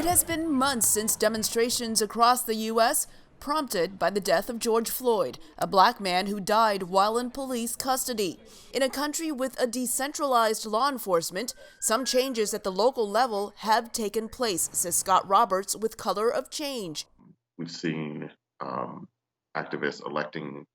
It has been months since demonstrations across the U.S. prompted by the death of George Floyd, a black man who died while in police custody. In a country with a decentralized law enforcement, some changes at the local level have taken place, says Scott Roberts with Color of Change. We've seen activists electing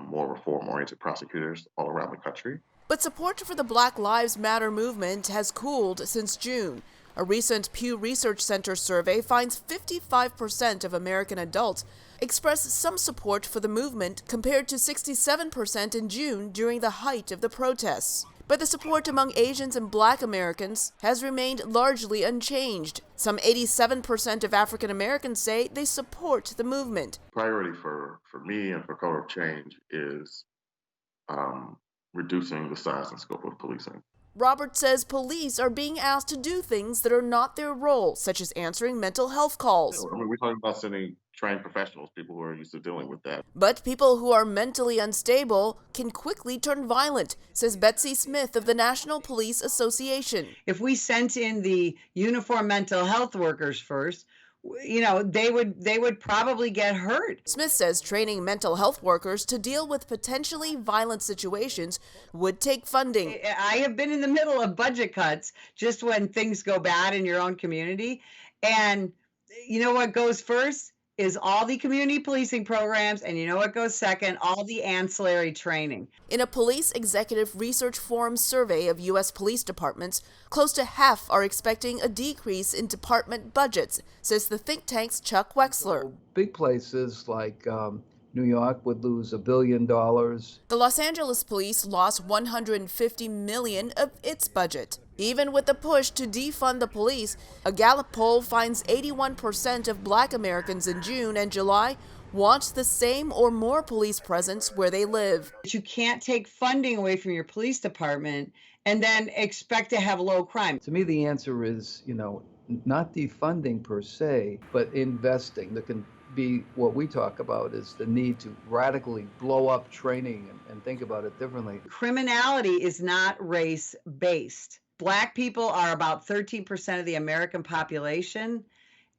more reform-oriented prosecutors all around the country. But support for the Black Lives Matter movement has cooled since June. A recent Pew Research Center survey finds 55% of American adults express some support for the movement compared to 67% in June during the height of the protests. But the support among Asians and Black Americans has remained largely unchanged. Some 87% of African Americans say they support the movement. Priority for me and for Color of Change is reducing the size and scope of policing. Robert says police are being asked to do things that are not their role, such as answering mental health calls. We're talking about sending trained professionals, people who are used to dealing with that. But people who are mentally unstable can quickly turn violent, says Betsy Smith of the National Police Association. If we sent in the uniformed mental health workers first, they would probably get hurt. Smith says training mental health workers to deal with potentially violent situations would take funding. I have been in the middle of budget cuts just when things go bad in your own community. And you know what goes first is all the community policing programs, and you know what goes second? All the ancillary training. In a Police Executive Research Forum survey of U.S. police departments, close to half are expecting a decrease in department budgets, says the think tank's Chuck Wexler. Big places like New York would lose $1 billion. The Los Angeles police lost $150 million of its budget. Even with the push to defund the police, a Gallup poll finds 81% of Black Americans in June and July want the same or more police presence where they live. You can't take funding away from your police department and then expect to have low crime. To me, the answer is, not defunding per se, but investing. There can be what we talk about is the need to radically blow up training and think about it differently. Criminality is not race-based. Black people are about 13% of the American population,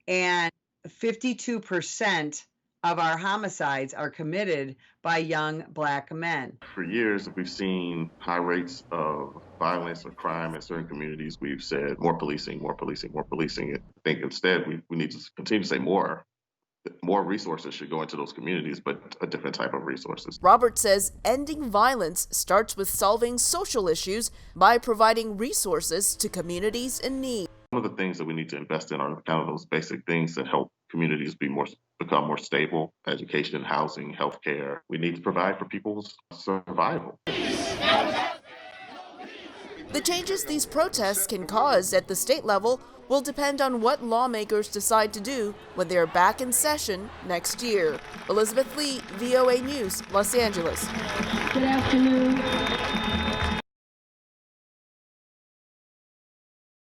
and 52% of our homicides are committed by young Black men. For years, we've seen high rates of violence or crime in certain communities. We've said more policing, more policing, more policing. I think instead we need to continue to say more. More resources should go into those communities, but a different type of resources. Robert says ending violence starts with solving social issues by providing resources to communities in need. One of the things that we need to invest in are kind of those basic things that help communities become more stable: education, housing, healthcare. We need to provide for people's survival. The changes these protests can cause at the state level will depend on what lawmakers decide to do when they are back in session next year. Elizabeth Lee, VOA News, Los Angeles. Good afternoon.